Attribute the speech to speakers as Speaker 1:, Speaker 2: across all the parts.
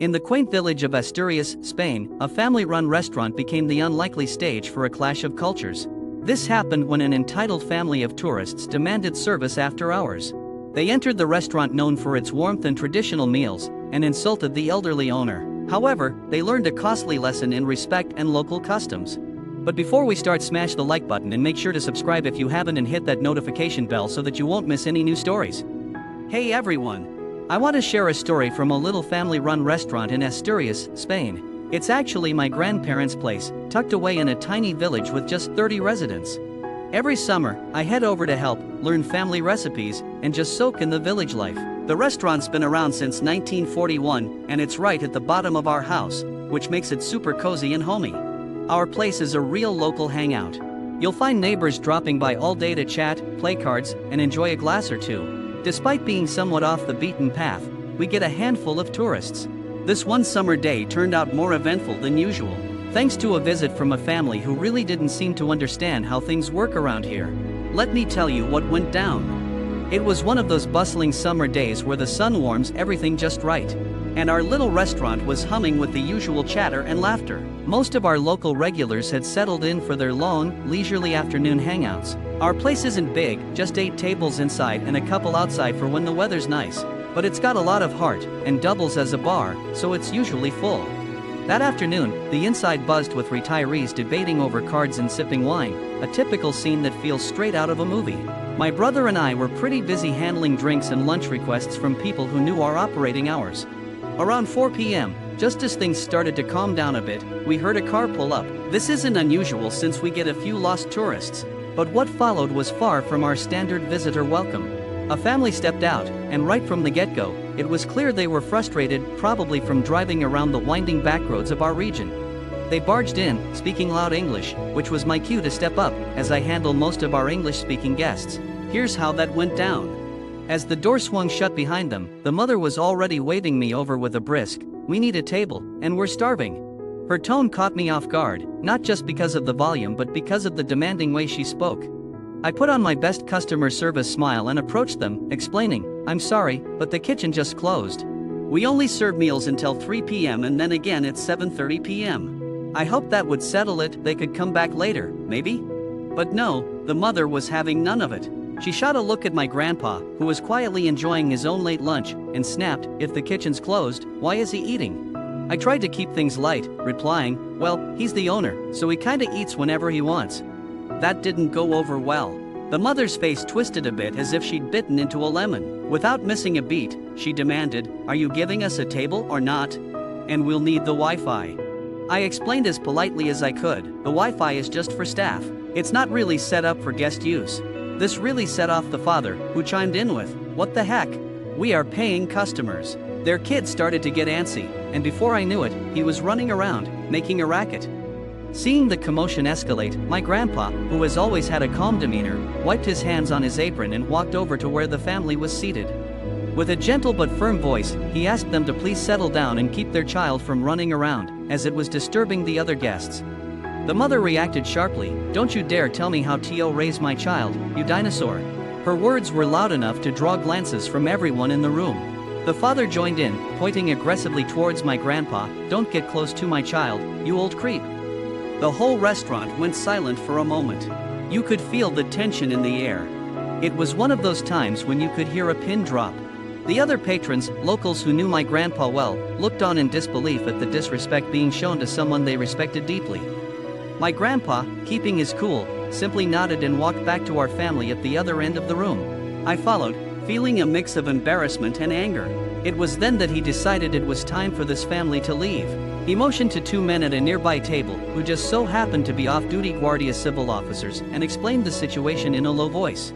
Speaker 1: In the quaint village of Asturias, Spain, a family-run restaurant became the unlikely stage for a clash of cultures. This happened when an entitled family of tourists demanded service after hours. They entered the restaurant known for its warmth and traditional meals, and insulted the elderly owner. However, they learned a costly lesson in respect and local customs. But before we start, smash the like button and make sure to subscribe if you haven't, and hit that notification bell so that you won't miss any new stories. Hey everyone! I want to share a story from a little family-run restaurant in Asturias, Spain. It's actually my grandparents' place, tucked away in a tiny village with just 30 residents. Every summer, I head over to help, learn family recipes, and just soak in the village life. The restaurant's been around since 1941, and it's right at the bottom of our house, which makes it super cozy and homey. Our place is a real local hangout. You'll find neighbors dropping by all day to chat, play cards, and enjoy a glass or two. Despite being somewhat off the beaten path, we get a handful of tourists. This one summer day turned out more eventful than usual, thanks to a visit from a family who really didn't seem to understand how things work around here. Let me tell you what went down. It was one of those bustling summer days where the sun warms everything just right, and our little restaurant was humming with the usual chatter and laughter. Most of our local regulars had settled in for their long, leisurely afternoon hangouts. Our place isn't big, just 8 tables inside and a couple outside for when the weather's nice, but it's got a lot of heart and doubles as a bar, so it's usually full. That afternoon, the inside buzzed with retirees debating over cards and sipping wine, a typical scene that feels straight out of a movie. My brother and I were pretty busy handling drinks and lunch requests from people who knew our operating hours. Around 4 p.m., just as things started to calm down a bit, we heard a car pull up. This isn't unusual since we get a few lost tourists, but what followed was far from our standard visitor welcome. A family stepped out, and right from the get-go, it was clear they were frustrated, probably from driving around the winding backroads of our region. They barged in, speaking loud English, which was my cue to step up, as I handle most of our English-speaking guests. Here's how that went down. As the door swung shut behind them, the mother was already waving me over with a brisk, "We need a table, and we're starving." Her tone caught me off guard, not just because of the volume but because of the demanding way she spoke. I put on my best customer service smile and approached them, explaining, "I'm sorry, but the kitchen just closed. We only serve meals until 3 p.m. and then again at 7:30 p.m. I hoped that would settle it, they could come back later, maybe?" But no, the mother was having none of it. She shot a look at my grandpa, who was quietly enjoying his own late lunch, and snapped, "If the kitchen's closed, why is he eating?" I tried to keep things light, replying, "Well, he's the owner, so he kinda eats whenever he wants." That didn't go over well. The mother's face twisted a bit as if she'd bitten into a lemon. Without missing a beat, she demanded, "Are you giving us a table or not? And we'll need the Wi-Fi." I explained as politely as I could, "The Wi-Fi is just for staff. It's not really set up for guest use." This really set off the father, who chimed in with, "What the heck? We are paying customers." Their kid started to get antsy, and before I knew it, he was running around, making a racket. Seeing the commotion escalate, my grandpa, who has always had a calm demeanor, wiped his hands on his apron and walked over to where the family was seated. With a gentle but firm voice, he asked them to please settle down and keep their child from running around, as it was disturbing the other guests. The mother reacted sharply, "Don't you dare tell me how to raise my child, you dinosaur." Her words were loud enough to draw glances from everyone in the room. The father joined in, pointing aggressively towards my grandpa, "Don't get close to my child, you old creep." The whole restaurant went silent for a moment. You could feel the tension in the air. It was one of those times when you could hear a pin drop. The other patrons, locals who knew my grandpa well, looked on in disbelief at the disrespect being shown to someone they respected deeply. My grandpa, keeping his cool, simply nodded and walked back to our family at the other end of the room. I followed, feeling a mix of embarrassment and anger. It was then that he decided it was time for this family to leave. He motioned to 2 men at a nearby table, who just so happened to be off-duty Guardia Civil officers, and explained the situation in a low voice.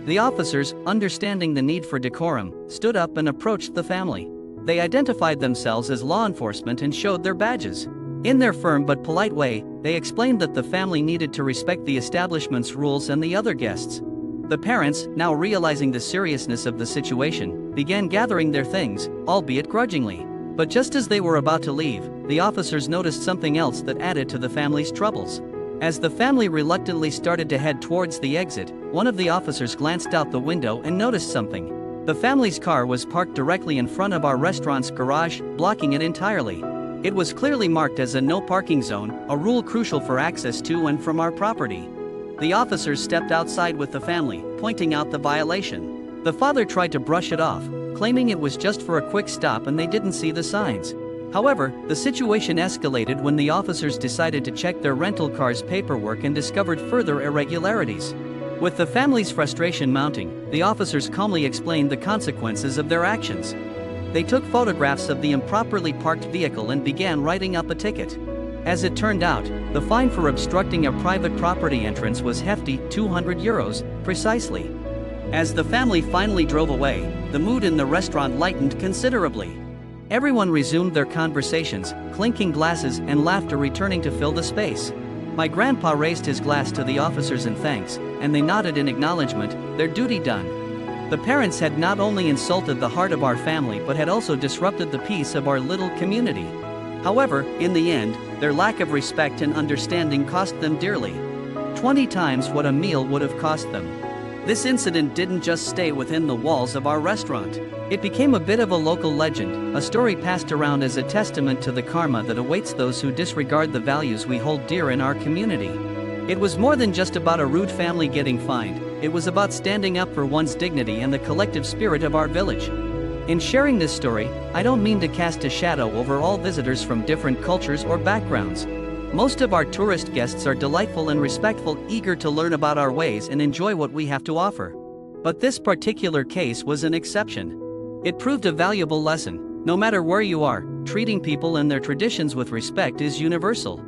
Speaker 1: The officers, understanding the need for decorum, stood up and approached the family. They identified themselves as law enforcement and showed their badges. In their firm but polite way, they explained that the family needed to respect the establishment's rules and the other guests. The parents, now realizing the seriousness of the situation, began gathering their things, albeit grudgingly. But just as they were about to leave, the officers noticed something else that added to the family's troubles. As the family reluctantly started to head towards the exit, one of the officers glanced out the window and noticed something. The family's car was parked directly in front of our restaurant's garage, blocking it entirely. It was clearly marked as a no parking zone, a rule crucial for access to and from our property. The officers stepped outside with the family, pointing out the violation. The father tried to brush it off, claiming it was just for a quick stop and they didn't see the signs. However, the situation escalated when the officers decided to check their rental car's paperwork and discovered further irregularities. With the family's frustration mounting, the officers calmly explained the consequences of their actions. They took photographs of the improperly parked vehicle and began writing up a ticket. As it turned out, the fine for obstructing a private property entrance was hefty, €200, precisely. As the family finally drove away, the mood in the restaurant lightened considerably. Everyone resumed their conversations, clinking glasses and laughter returning to fill the space. My grandpa raised his glass to the officers in thanks, and they nodded in acknowledgement, their duty done. The parents had not only insulted the heart of our family but had also disrupted the peace of our little community. However, in the end, their lack of respect and understanding cost them dearly. 20 times what a meal would have cost them. This incident didn't just stay within the walls of our restaurant. It became a bit of a local legend, a story passed around as a testament to the karma that awaits those who disregard the values we hold dear in our community. It was more than just about a rude family getting fined, it was about standing up for one's dignity and the collective spirit of our village. In sharing this story, I don't mean to cast a shadow over all visitors from different cultures or backgrounds. Most of our tourist guests are delightful and respectful, eager to learn about our ways and enjoy what we have to offer. But this particular case was an exception. It proved a valuable lesson. No matter where you are, treating people and their traditions with respect is universal.